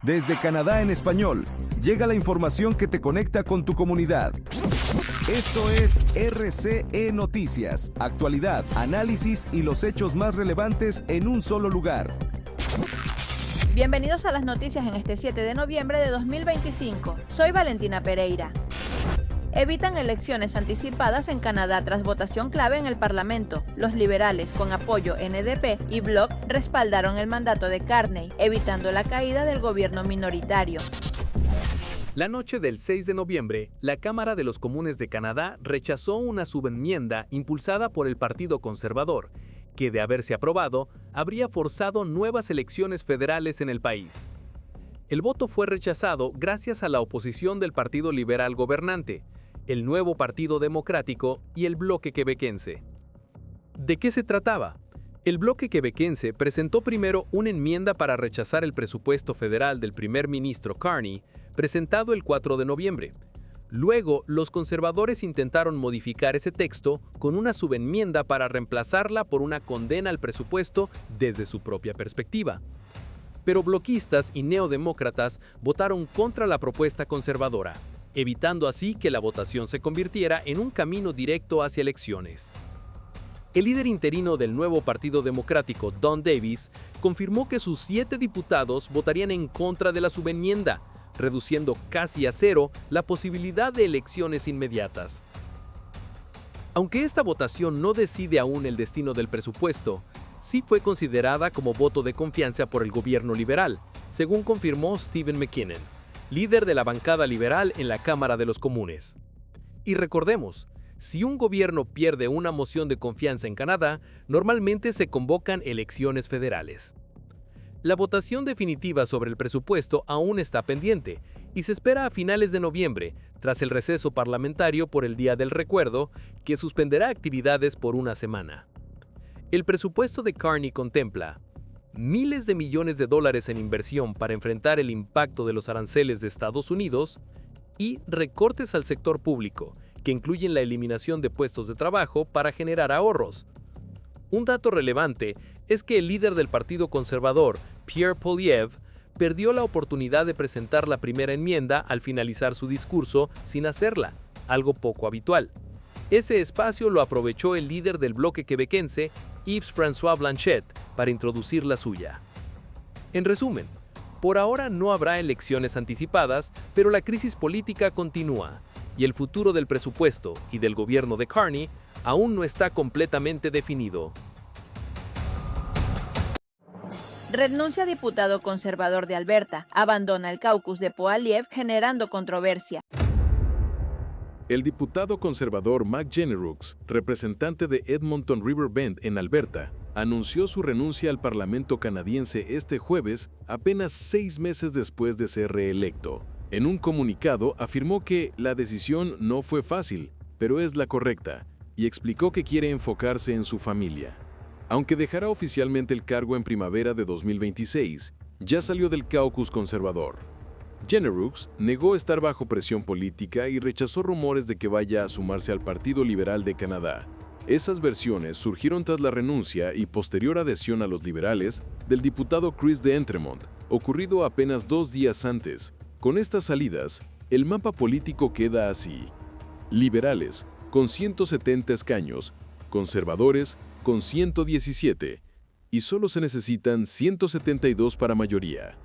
Desde Canadá en español, llega la información que te conecta con tu comunidad. Esto es RCE Noticias, actualidad, análisis y los hechos más relevantes en un solo lugar. Bienvenidos a las noticias en este 7 de noviembre de 2025. Soy Valentina Pereira. Evitan elecciones anticipadas en Canadá tras votación clave en el Parlamento. Los liberales, con apoyo NDP y Bloc, respaldaron el mandato de Carney, evitando la caída del gobierno minoritario. La noche del 6 de noviembre, la Cámara de los Comunes de Canadá rechazó una subenmienda impulsada por el Partido Conservador, que de haberse aprobado, habría forzado nuevas elecciones federales en el país. El voto fue rechazado gracias a la oposición del Partido Liberal gobernante, el Nuevo Partido Democrático y el Bloque Quebequense. ¿De qué se trataba? El Bloque Quebequense presentó primero una enmienda para rechazar el presupuesto federal del primer ministro Carney, presentado el 4 de noviembre. Luego, los conservadores intentaron modificar ese texto con una subenmienda para reemplazarla por una condena al presupuesto desde su propia perspectiva. Pero bloquistas y neodemócratas votaron contra la propuesta conservadora, evitando así que la votación se convirtiera en un camino directo hacia elecciones. El líder interino del Nuevo Partido Democrático, Don Davis, confirmó que sus 7 diputados votarían en contra de la subenmienda, reduciendo casi a cero la posibilidad de elecciones inmediatas. Aunque esta votación no decide aún el destino del presupuesto, sí fue considerada como voto de confianza por el gobierno liberal, según confirmó Stephen McKinnon, líder de la bancada liberal en la Cámara de los Comunes. Y recordemos, si un gobierno pierde una moción de confianza en Canadá, normalmente se convocan elecciones federales. La votación definitiva sobre el presupuesto aún está pendiente y se espera a finales de noviembre, tras el receso parlamentario por el Día del Recuerdo, que suspenderá actividades por una semana. El presupuesto de Carney contempla miles de millones de dólares en inversión para enfrentar el impacto de los aranceles de Estados Unidos y recortes al sector público, que incluyen la eliminación de puestos de trabajo para generar ahorros. Un dato relevante es que el líder del Partido Conservador, Pierre Poilievre, perdió la oportunidad de presentar la primera enmienda al finalizar su discurso sin hacerla, algo poco habitual. Ese espacio lo aprovechó el líder del bloque quebequense, Yves-François Blanchet, para introducir la suya. En resumen, por ahora no habrá elecciones anticipadas, pero la crisis política continúa, y el futuro del presupuesto y del gobierno de Carney aún no está completamente definido. Renuncia diputado conservador de Alberta, abandona el caucus de Poilievre generando controversia. El diputado conservador Mac Genereux, representante de Edmonton River Bend en Alberta, anunció su renuncia al Parlamento canadiense este jueves, apenas 6 meses después de ser reelecto. En un comunicado afirmó que la decisión no fue fácil, pero es la correcta, y explicó que quiere enfocarse en su familia. Aunque dejará oficialmente el cargo en primavera de 2026, ya salió del caucus conservador. Genereux negó estar bajo presión política y rechazó rumores de que vaya a sumarse al Partido Liberal de Canadá. Esas versiones surgieron tras la renuncia y posterior adhesión a los liberales del diputado Chris d'Entremont, ocurrido apenas 2 días antes. Con estas salidas, el mapa político queda así: liberales, con 170 escaños, conservadores, con 117, y solo se necesitan 172 para mayoría.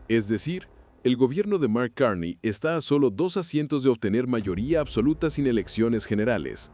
Es decir, el gobierno de Mark Carney está a solo 2 asientos de obtener mayoría absoluta sin elecciones generales.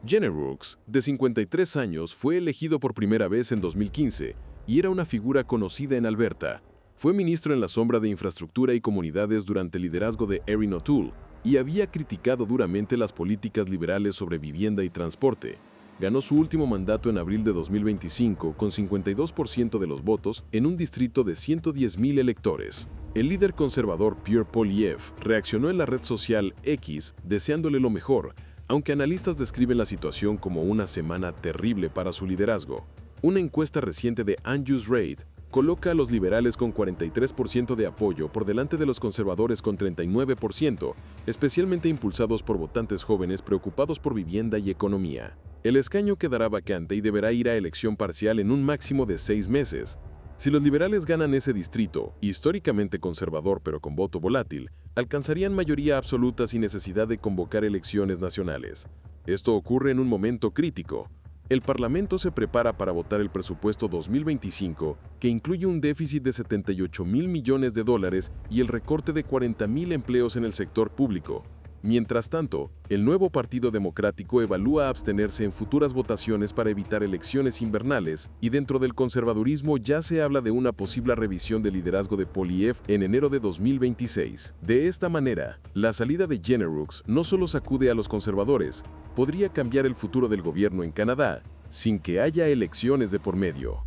Genereux, de 53 años, fue elegido por primera vez en 2015 y era una figura conocida en Alberta. Fue ministro en la sombra de Infraestructura y Comunidades durante el liderazgo de Erin O'Toole y había criticado duramente las políticas liberales sobre vivienda y transporte. Ganó su último mandato en abril de 2025 con 52% de los votos en un distrito de 110,000 electores. El líder conservador Pierre Poilievre reaccionó en la red social X deseándole lo mejor, aunque analistas describen la situación como una semana terrible para su liderazgo. Una encuesta reciente de Angus Reid coloca a los liberales con 43% de apoyo por delante de los conservadores con 39%, especialmente impulsados por votantes jóvenes preocupados por vivienda y economía. El escaño quedará vacante y deberá ir a elección parcial en un máximo de 6 meses. Si los liberales ganan ese distrito, históricamente conservador pero con voto volátil, alcanzarían mayoría absoluta sin necesidad de convocar elecciones nacionales. Esto ocurre en un momento crítico. El Parlamento se prepara para votar el presupuesto 2025, que incluye un déficit de 78.000 millones de dólares y el recorte de 40.000 empleos en el sector público. Mientras tanto, el nuevo Partido Democrático evalúa abstenerse en futuras votaciones para evitar elecciones invernales, y dentro del conservadurismo ya se habla de una posible revisión del liderazgo de Poilievre en enero de 2026. De esta manera, la salida de Generux no solo sacude a los conservadores, podría cambiar el futuro del gobierno en Canadá sin que haya elecciones de por medio.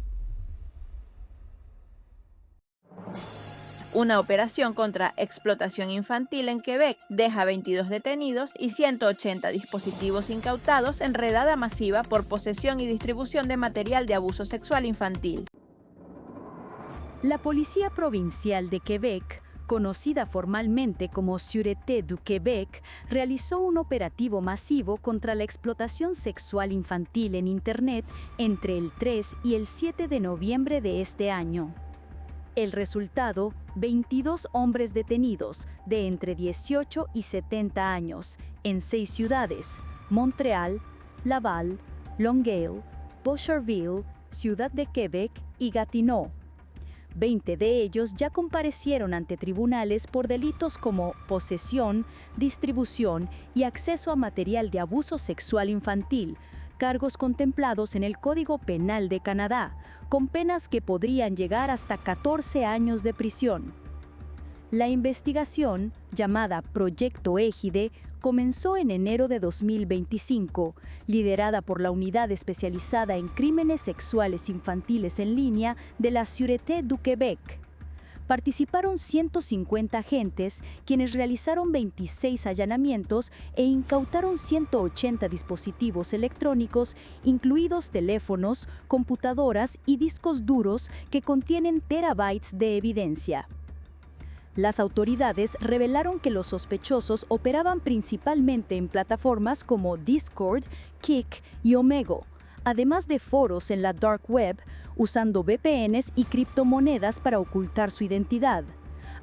Una operación contra explotación infantil en Quebec deja 22 detenidos y 180 dispositivos incautados en redada masiva por posesión y distribución de material de abuso sexual infantil. La Policía Provincial de Quebec, conocida formalmente como Sûreté du Québec, realizó un operativo masivo contra la explotación sexual infantil en Internet entre el 3 y el 7 de noviembre de este año. El resultado, 22 hombres detenidos de entre 18 y 70 años en 6 ciudades: Montreal, Laval, Longueuil, Boucherville, Ciudad de Quebec y Gatineau. 20 de ellos ya comparecieron ante tribunales por delitos como posesión, distribución y acceso a material de abuso sexual infantil, cargos contemplados en el Código Penal de Canadá, con penas que podrían llegar hasta 14 años de prisión. La investigación, llamada Proyecto Égide, comenzó en enero de 2025, liderada por la Unidad Especializada en Crímenes Sexuales Infantiles en Línea de la Sûreté du Québec. Participaron 150 agentes, quienes realizaron 26 allanamientos e incautaron 180 dispositivos electrónicos, incluidos teléfonos, computadoras y discos duros que contienen terabytes de evidencia. Las autoridades revelaron que los sospechosos operaban principalmente en plataformas como Discord, Kik y Omegle, además de foros en la Dark Web, usando VPNs y criptomonedas para ocultar su identidad.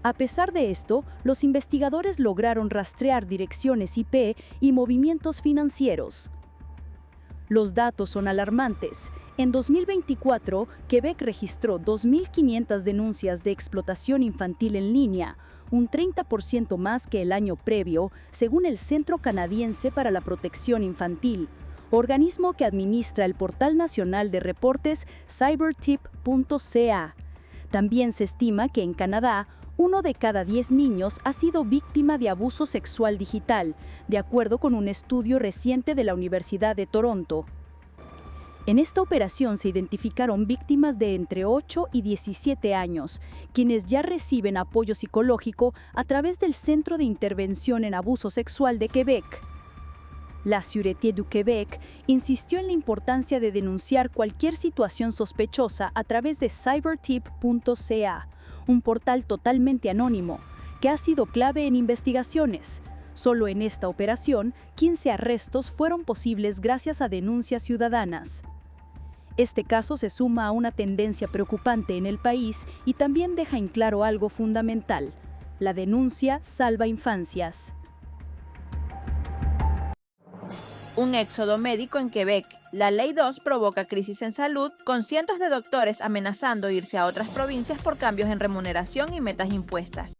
A pesar de esto, los investigadores lograron rastrear direcciones IP y movimientos financieros. Los datos son alarmantes. En 2024, Quebec registró 2.500 denuncias de explotación infantil en línea, un 30% más que el año previo, según el Centro Canadiense para la Protección Infantil, organismo que administra el portal nacional de reportes cybertip.ca. También se estima que en Canadá, 1 de cada 10 niños ha sido víctima de abuso sexual digital, de acuerdo con un estudio reciente de la Universidad de Toronto. En esta operación se identificaron víctimas de entre 8 y 17 años, quienes ya reciben apoyo psicológico a través del Centro de Intervención en Abuso Sexual de Quebec. La Sûreté du Québec insistió en la importancia de denunciar cualquier situación sospechosa a través de cybertip.ca, un portal totalmente anónimo, que ha sido clave en investigaciones. Solo en esta operación, 15 arrestos fueron posibles gracias a denuncias ciudadanas. Este caso se suma a una tendencia preocupante en el país y también deja en claro algo fundamental: la denuncia salva infancias. Un éxodo médico en Quebec. La Ley 2 provoca crisis en salud, con cientos de doctores amenazando irse a otras provincias por cambios en remuneración y metas impuestas.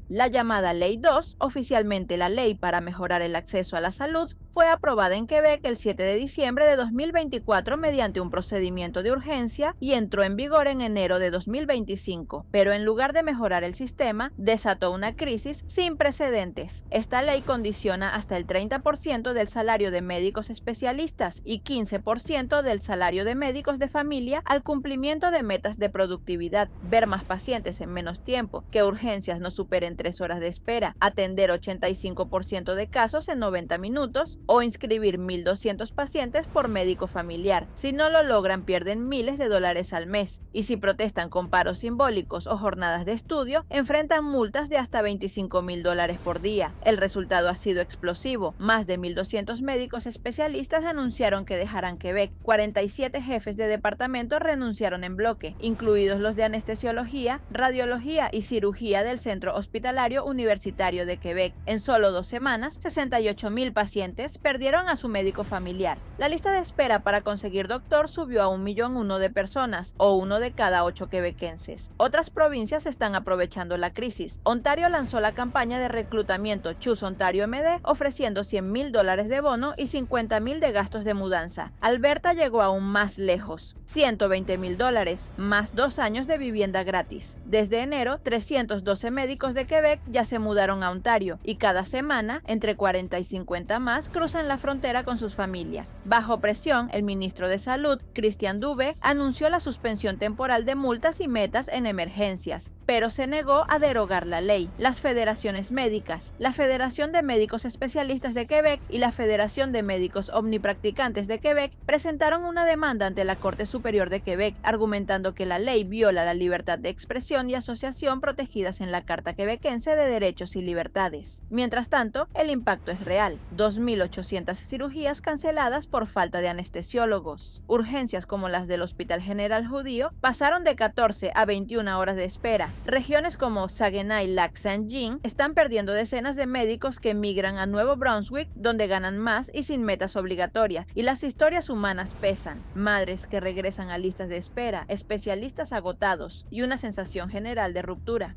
La llamada Ley 2, oficialmente la Ley para mejorar el acceso a la salud, fue aprobada en Quebec el 7 de diciembre de 2024 mediante un procedimiento de urgencia y entró en vigor en enero de 2025, pero en lugar de mejorar el sistema, desató una crisis sin precedentes. Esta ley condiciona hasta el 30% del salario de médicos especialistas y 15% del salario de médicos de familia al cumplimiento de metas de productividad, ver más pacientes en menos tiempo, que urgencias no superen en 3 horas de espera, atender 85% de casos en 90 minutos o inscribir 1.200 pacientes por médico familiar. Si no lo logran, pierden miles de dólares al mes. Y si protestan con paros simbólicos o jornadas de estudio, enfrentan multas de hasta $25.000 por día. El resultado ha sido explosivo. Más de 1.200 médicos especialistas anunciaron que dejarán Quebec. 47 jefes de departamento renunciaron en bloque, incluidos los de anestesiología, radiología y cirugía del Centro Hospitalario Universitario de Quebec. En solo 2 semanas, 68,000 pacientes perdieron a su médico familiar. La lista de espera para conseguir doctor subió a 1,1 de personas, o 1 de cada 8 quebequenses. Otras provincias están aprovechando la crisis. Ontario lanzó la campaña de reclutamiento Choose Ontario MD, ofreciendo $100,000 de bono y $50,000 de gastos de mudanza. Alberta llegó aún más lejos, $120,000, más 2 años de vivienda gratis. Desde enero, 312 médicos de Quebec ya se mudaron a Ontario, y cada semana, entre 40 y 50 más cruzan la frontera con sus familias. Bajo presión, el ministro de Salud, Christian Dubé, anunció la suspensión temporal de multas y metas en emergencias, pero se negó a derogar la ley. Las federaciones médicas, la Federación de Médicos Especialistas de Quebec y la Federación de Médicos Omnipracticantes de Quebec presentaron una demanda ante la Corte Superior de Quebec, argumentando que la ley viola la libertad de expresión y asociación protegidas en la Carta Quebequense de Derechos y Libertades. Mientras tanto, el impacto es real. 2.800 cirugías canceladas por falta de anestesiólogos. Urgencias como las del Hospital General Judío pasaron de 14 a 21 horas de espera. Regiones como Saguenay-Lac-Saint-Jean están perdiendo decenas de médicos que migran a Nuevo Brunswick, donde ganan más y sin metas obligatorias, y las historias humanas pesan. Madres que regresan a listas de espera, especialistas agotados y una sensación general de ruptura.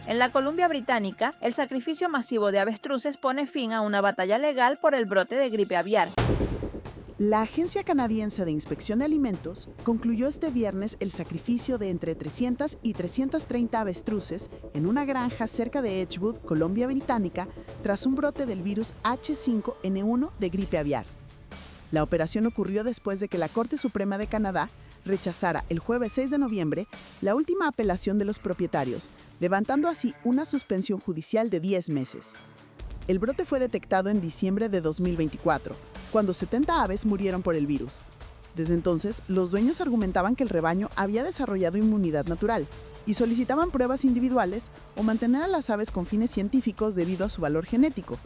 En la Columbia Británica, el sacrificio masivo de avestruces pone fin a una batalla legal por el brote de gripe aviar. La Agencia Canadiense de Inspección de Alimentos concluyó este viernes el sacrificio de entre 300 y 330 avestruces en una granja cerca de Edgewood, Columbia Británica, tras un brote del virus H5N1 de gripe aviar. La operación ocurrió después de que la Corte Suprema de Canadá rechazara el jueves 6 de noviembre la última apelación de los propietarios, levantando así una suspensión judicial de 10 meses. El brote fue detectado en diciembre de 2024, cuando 70 aves murieron por el virus. Desde entonces, los dueños argumentaban que el rebaño había desarrollado inmunidad natural y solicitaban pruebas individuales o mantener a las aves con fines científicos debido a su valor genético.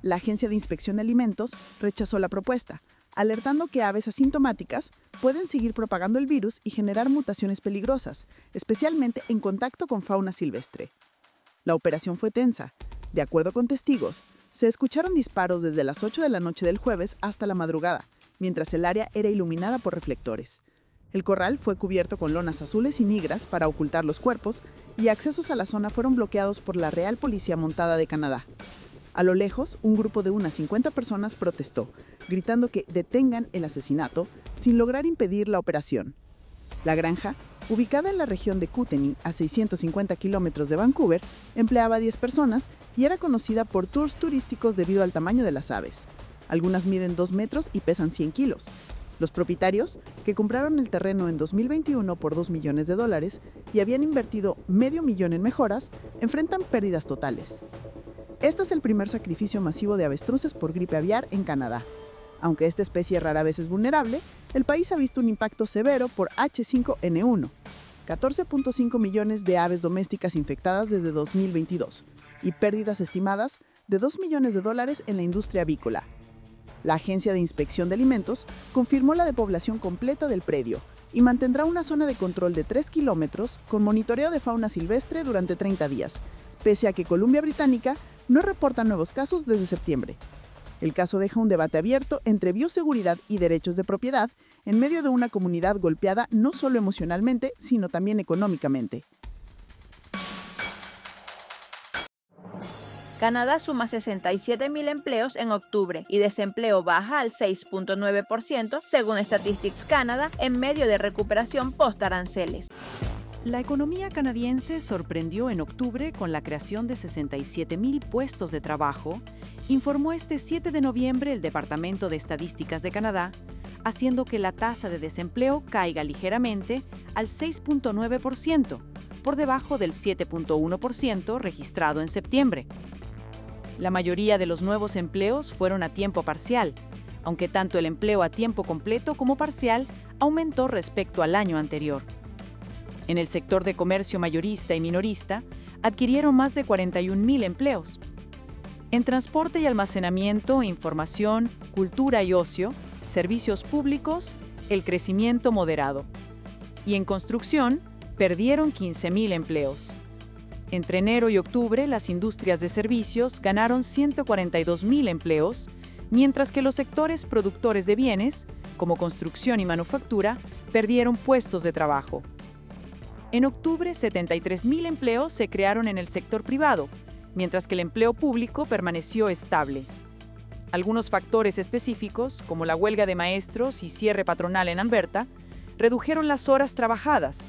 La Agencia de Inspección de Alimentos rechazó la propuesta, alertando que aves asintomáticas pueden seguir propagando el virus y generar mutaciones peligrosas, especialmente en contacto con fauna silvestre. La operación fue tensa. De acuerdo con testigos, se escucharon disparos desde las 8 de la noche del jueves hasta la madrugada, mientras el área era iluminada por reflectores. El corral fue cubierto con lonas azules y negras para ocultar los cuerpos, y accesos a la zona fueron bloqueados por la Real Policía Montada de Canadá. A lo lejos, un grupo de unas 50 personas protestó, gritando que detengan el asesinato sin lograr impedir la operación. La granja, ubicada en la región de Kootenay, a 650 kilómetros de Vancouver, empleaba a 10 personas y era conocida por tours turísticos debido al tamaño de las aves. Algunas miden 2 metros y pesan 100 kilos. Los propietarios, que compraron el terreno en 2021 por $2 millones y habían invertido $500,000 en mejoras, enfrentan pérdidas totales. Este es el primer sacrificio masivo de avestruces por gripe aviar en Canadá. Aunque esta especie rara vez es vulnerable, el país ha visto un impacto severo por H5N1, 14.5 millones de aves domésticas infectadas desde 2022 y pérdidas estimadas de $2 millones en la industria avícola. La Agencia de Inspección de Alimentos confirmó la depoblación completa del predio y mantendrá una zona de control de 3 kilómetros con monitoreo de fauna silvestre durante 30 días, pese a que Columbia Británica no reporta nuevos casos desde septiembre. El caso deja un debate abierto entre bioseguridad y derechos de propiedad en medio de una comunidad golpeada no solo emocionalmente, sino también económicamente. Canadá suma 67,000 empleos en octubre y desempleo baja al 6.9% según Statistics Canada en medio de recuperación post-aranceles. La economía canadiense sorprendió en octubre con la creación de 67,000 puestos de trabajo, informó este 7 de noviembre el Departamento de Estadísticas de Canadá, haciendo que la tasa de desempleo caiga ligeramente al 6.9%, por debajo del 7.1% registrado en septiembre. La mayoría de los nuevos empleos fueron a tiempo parcial, aunque tanto el empleo a tiempo completo como parcial aumentó respecto al año anterior. En el sector de comercio mayorista y minorista, adquirieron más de 41.000 empleos. En transporte y almacenamiento, información, cultura y ocio, servicios públicos, el crecimiento moderado. Y en construcción, perdieron 15.000 empleos. Entre enero y octubre, las industrias de servicios ganaron 142.000 empleos, mientras que los sectores productores de bienes, como construcción y manufactura, perdieron puestos de trabajo. En octubre, 73.000 empleos se crearon en el sector privado, mientras que el empleo público permaneció estable. Algunos factores específicos, como la huelga de maestros y cierre patronal en Alberta, redujeron las horas trabajadas.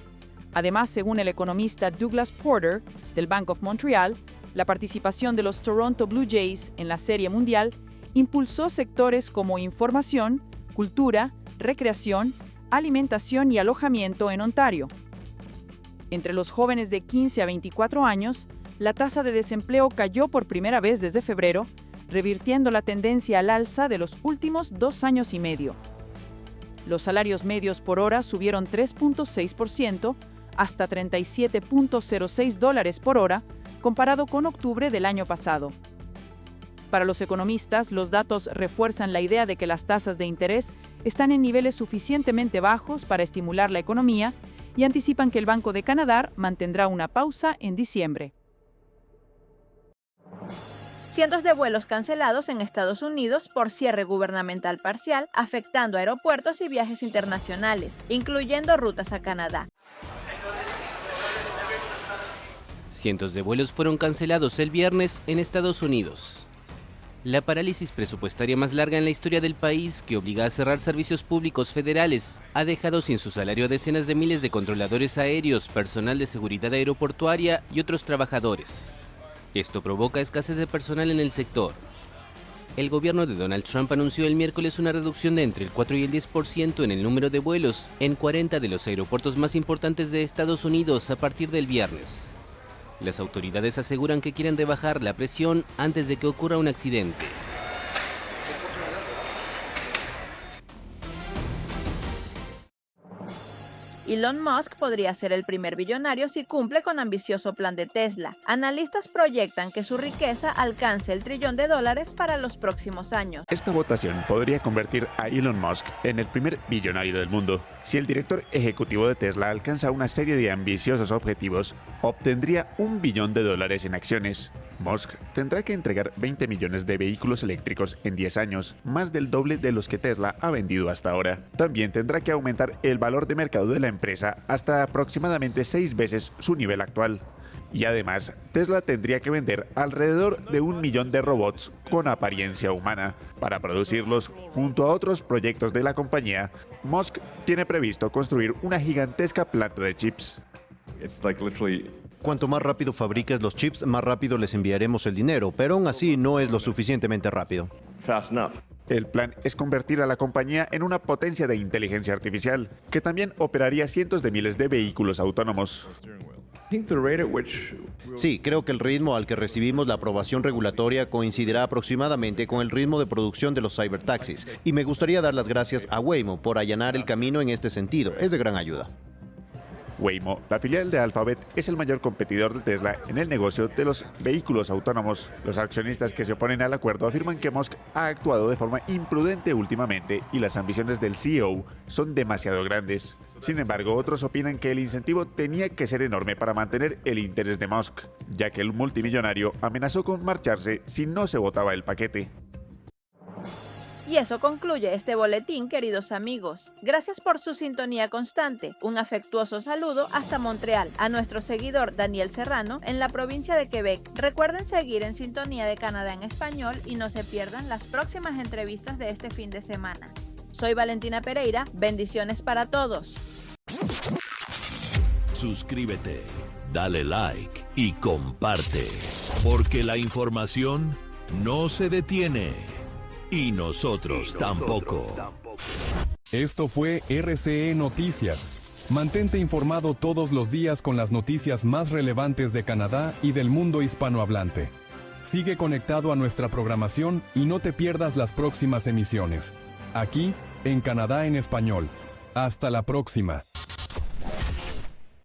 Además, según el economista Douglas Porter, del Bank of Montreal, la participación de los Toronto Blue Jays en la Serie Mundial impulsó sectores como información, cultura, recreación, alimentación y alojamiento en Ontario. Entre los jóvenes de 15 a 24 años, la tasa de desempleo cayó por primera vez desde febrero, revirtiendo la tendencia al alza de los últimos 2 años y medio. Los salarios medios por hora subieron 3.6% hasta $37.06 por hora, comparado con octubre del año pasado. Para los economistas, los datos refuerzan la idea de que las tasas de interés están en niveles suficientemente bajos para estimular la economía y anticipan que el Banco de Canadá mantendrá una pausa en diciembre. Cientos de vuelos cancelados en Estados Unidos por cierre gubernamental parcial, afectando aeropuertos y viajes internacionales, incluyendo rutas a Canadá. Cientos de vuelos fueron cancelados el viernes en Estados Unidos. La parálisis presupuestaria más larga en la historia del país, que obliga a cerrar servicios públicos federales, ha dejado sin su salario a decenas de miles de controladores aéreos, personal de seguridad aeroportuaria y otros trabajadores. Esto provoca escasez de personal en el sector. El gobierno de Donald Trump anunció el miércoles una reducción de entre el 4 y el 10% en el número de vuelos en 40 de los aeropuertos más importantes de Estados Unidos a partir del viernes. Las autoridades aseguran que quieren rebajar la presión antes de que ocurra un accidente. Elon Musk podría ser el primer billonario si cumple con ambicioso plan de Tesla. Analistas proyectan que su riqueza alcance el $1 trillón para los próximos años. Esta votación podría convertir a Elon Musk en el primer billonario del mundo. Si el director ejecutivo de Tesla alcanza una serie de ambiciosos objetivos, obtendría $1 billón en acciones. Musk tendrá que entregar 20 millones de vehículos eléctricos en 10 años, más del doble de los que Tesla ha vendido hasta ahora. También tendrá que aumentar el valor de mercado de la empresa hasta aproximadamente 6 veces su nivel actual. Y además, Tesla tendría que vender alrededor de 1 millón de robots con apariencia humana. Para producirlos, junto a otros proyectos de la compañía, Musk tiene previsto construir una gigantesca planta de chips. Cuanto más rápido fabriques los chips, más rápido les enviaremos el dinero, pero aún así no es lo suficientemente rápido. El plan es convertir a la compañía en una potencia de inteligencia artificial, que también operaría cientos de miles de vehículos autónomos. Sí, creo que el ritmo al que recibimos la aprobación regulatoria coincidirá aproximadamente con el ritmo de producción de los cybertaxis, y me gustaría dar las gracias a Waymo por allanar el camino en este sentido. Es de gran ayuda. Waymo, la filial de Alphabet, es el mayor competidor de Tesla en el negocio de los vehículos autónomos. Los accionistas que se oponen al acuerdo afirman que Musk ha actuado de forma imprudente últimamente y las ambiciones del CEO son demasiado grandes. Sin embargo, otros opinan que el incentivo tenía que ser enorme para mantener el interés de Musk, ya que el multimillonario amenazó con marcharse si no se votaba el paquete. Y eso concluye este boletín, queridos amigos. Gracias por su sintonía constante. Un afectuoso saludo hasta Montreal. A nuestro seguidor Daniel Serrano en la provincia de Quebec. Recuerden seguir en sintonía de Canadá en español y no se pierdan las próximas entrevistas de este fin de semana. Soy Valentina Pereira. Bendiciones para todos. Suscríbete, dale like y comparte. Porque la información no se detiene. Y nosotros tampoco. Esto fue RCE Noticias. Mantente informado todos los días con las noticias más relevantes de Canadá y del mundo hispanohablante. Sigue conectado a nuestra programación y no te pierdas las próximas emisiones. Aquí, en Canadá en Español. Hasta la próxima.